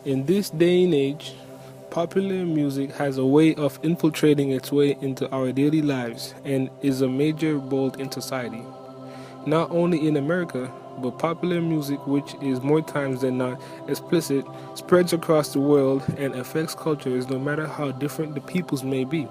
In this day and age, popular music has a way of infiltrating its way into our daily lives and is a major bolt in society. Not only in America, but popular music, which is more times than not explicit, spreads across the world and affects cultures no matter how different the peoples may be.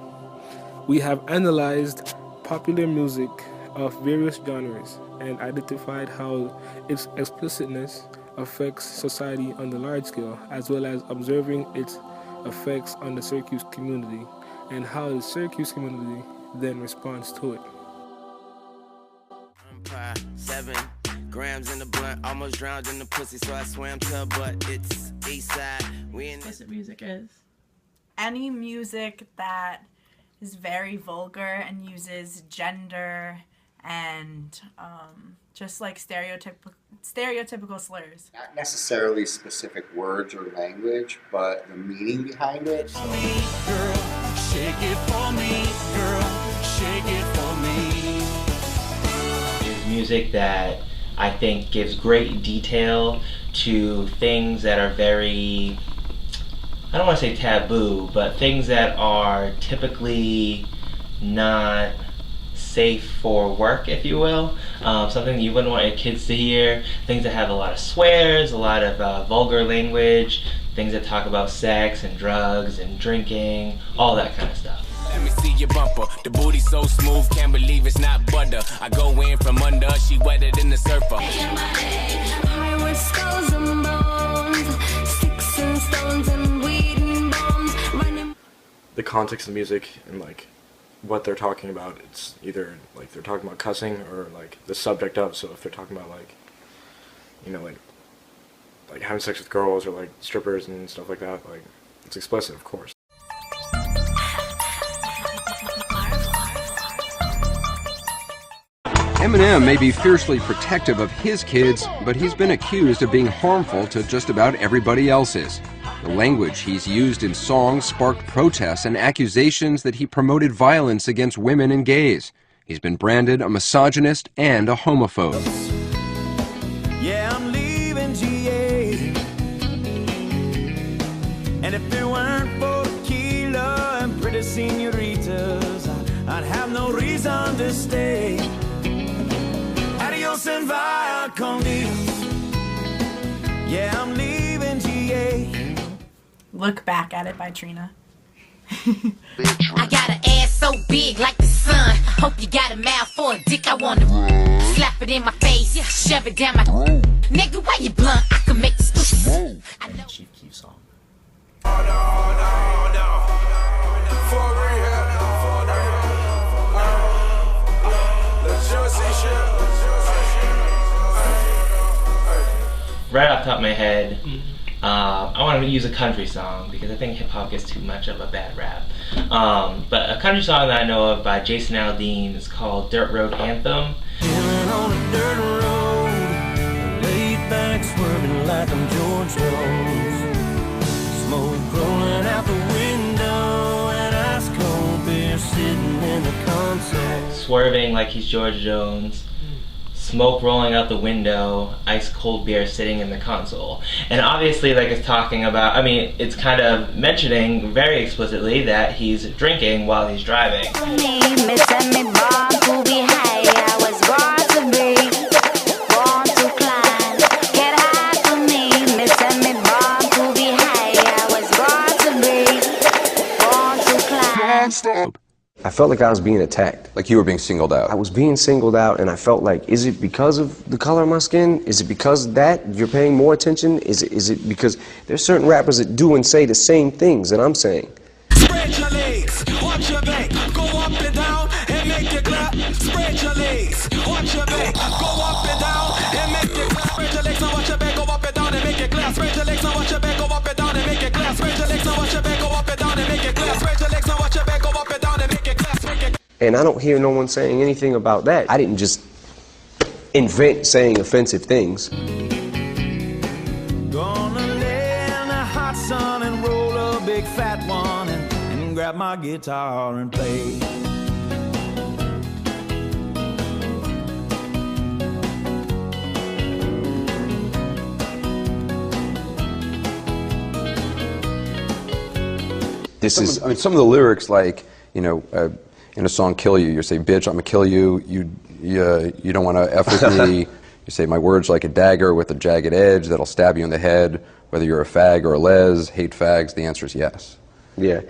We have analyzed popular music of various genres and identified how its explicitness affects society on the large scale, as well as observing its effects on the Syracuse community and how the Syracuse community then responds to it. 7 grams in the blunt, almost drowned in the pussy, so I swam to her butt. It's east side. Explicit music is any music that is very vulgar and uses gender and just like stereotypical slurs. Not necessarily specific words or language, but the meaning behind it. For me, girl, shake it for me, girl, shake it for me. It's music that I think gives great detail to things that are very, I don't want to say taboo, but things that are typically not safe for work, if you will. Something you wouldn't want your kids to hear. Things that have a lot of swears, a lot of vulgar language, things that talk about sex and drugs and drinking, all that kind of stuff. Let me see your bumper. The booty so smooth, can't believe it's not butter. I go in from under, she wetter than the surfer. The context of the music and like what they're talking about, it's either like they're talking about cussing or like the subject of. So if they're talking about like, you know, like having sex with girls or like strippers and stuff like that, like it's explicit, of course. Eminem may be fiercely protective of his kids, but he's been accused of being harmful to just about everybody else's. The language he's used in songs sparked protests and accusations that he promoted violence against women and gays. He's been branded a misogynist and a homophobe. Yeah, I'm leaving GA. And if it weren't for tequila and pretty senoritas, I'd have no reason to stay. Adios and via con Dios. Yeah, I'm leaving GA. Look Back at It by Trina. I got an ass so big like the sun. Hope you got a mouth for a dick. I wanna slap it in my face, shove it down my nigga. Why you blunt? I can make this pussy. Chief Keef song. Right off the top of my head, I want to use a country song because I think hip-hop gets too much of a bad rap. But a country song that I know of by Jason Aldean is called Dirt Road Anthem. Feeling on a dirt road, laid back swerving like I'm George Jones. Smoke rolling out the window and ice cold beer sitting in the console. Swerving like he's George Jones. Smoke rolling out the window, ice cold beer sitting in the console. And obviously, like it's talking about, I mean, it's kind of mentioning very explicitly that he's drinking while he's driving. I felt like I was being attacked. Like you were being singled out. I was being singled out, and I felt like, is it because of the color of my skin? Is it because of that you're paying more attention? Is it because there's certain rappers that do and say the same things that I'm saying? Spread your legs, watch your back, go up and down and make it clap. Spread your legs, watch your back, go up and down and make it clap. Spread your legs and watch your back, go up and down and make it clap. Spread your legs and watch your back, go up and down and make it clap. Spread your legs and watch your back, go up and down and make it clap. Spread your legs and watch your back, go up and down and make it clap. And I don't hear no one saying anything about that. I didn't just invent saying offensive things. Gonna lay in the hot sun and roll a big fat one and grab my guitar and play. some of the lyrics, like, you know, in a song "Kill You," you say, "Bitch, I'ma kill you." You don't want to F with me. You say, "My words like a dagger with a jagged edge that'll stab you in the head." Whether you're a fag or a les, hate fags, the answer is yes. Yeah.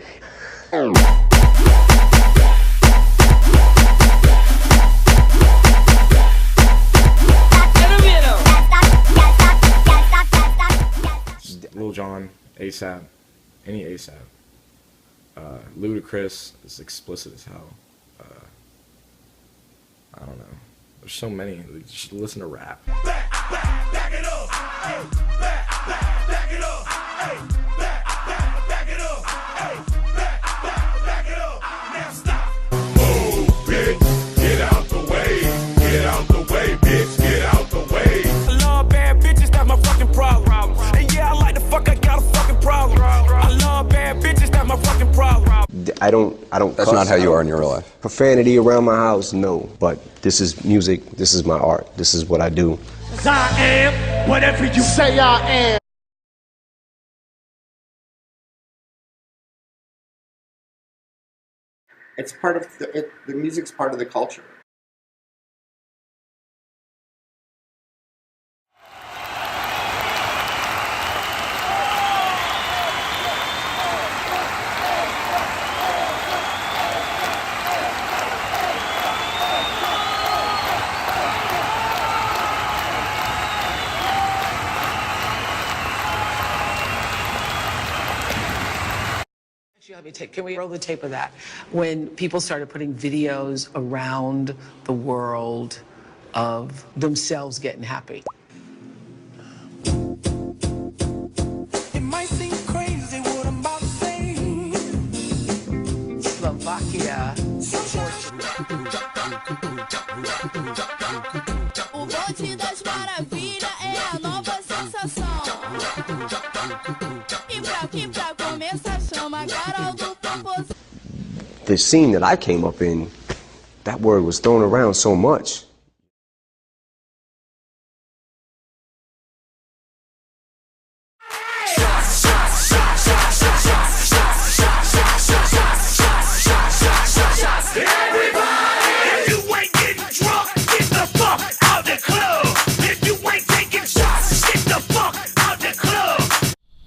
Lil Jon, ASAP, any ASAP. Ludacris is explicit as hell. I don't know. There's so many. Just listen to rap. Back it up. Back it up. Back it up. Back it up. Now stop. Oh, bitch, get out the way. Get out the way, bitch. Get out the way. I love bad bitches, that's my fucking problem. And yeah, I like the fuck, I got a fucking problem. I love bad bitches, that's my fucking problem. I don't. That's not how you are in your real life. Profanity around my house, no. But this is music. This is my art. This is what I do. 'Cause I am whatever you say I am. It's part of the music's part of the culture. Can we roll the tape of that? When people started putting videos around the world of themselves getting happy. It might seem crazy what I'm about to say. Slovakia. O bonde das maravilhas é a nova sensação. E pra começar, chama Carol do compositor. The scene that I came up in, that word was thrown around so much.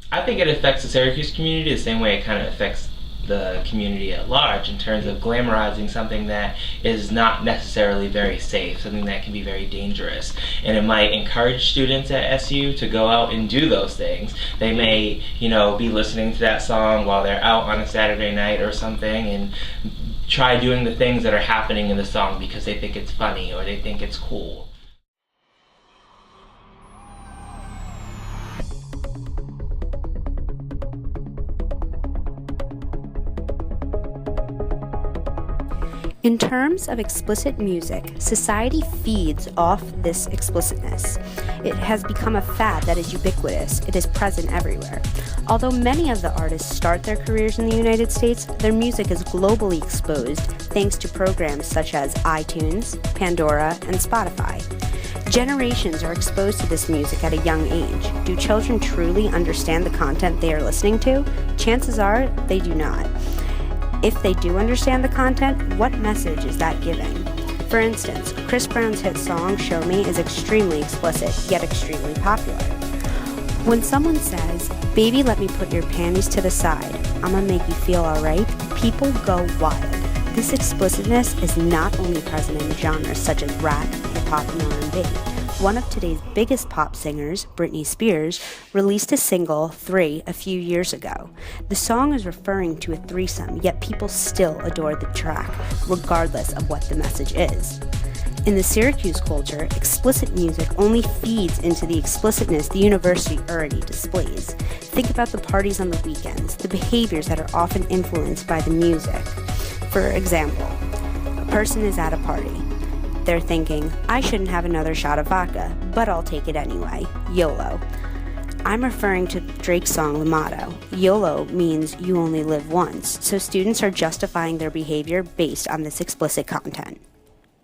I think it affects the Syracuse community the same way it kind of affects the community at large in terms of glamorizing something that is not necessarily very safe, something that can be very dangerous. And it might encourage students at SU to go out and do those things. They may, you know, be listening to that song while they're out on a Saturday night or something and try doing the things that are happening in the song because they think it's funny or they think it's cool. In terms of explicit music, society feeds off this explicitness. It has become a fad that is ubiquitous. It is present everywhere. Although many of the artists start their careers in the United States, their music is globally exposed thanks to programs such as iTunes, Pandora, and Spotify. Generations are exposed to this music at a young age. Do children truly understand the content they are listening to? Chances are they do not. If they do understand the content, what message is that giving? For instance, Chris Brown's hit song, Show Me, is extremely explicit, yet extremely popular. When someone says, baby, let me put your panties to the side, I'ma make you feel alright, people go wild. This explicitness is not only present in genres such as rap, hip-hop, and R&B. One of today's biggest pop singers, Britney Spears, released a single, 3, a few years ago. The song is referring to a threesome, yet people still adore the track, regardless of what the message is. In the Syracuse culture, explicit music only feeds into the explicitness the university already displays. Think about the parties on the weekends, the behaviors that are often influenced by the music. For example, a person is at a party. They're thinking, I shouldn't have another shot of vodka, but I'll take it anyway. YOLO. I'm referring to Drake's song, The Motto. YOLO means you only live once, so students are justifying their behavior based on this explicit content.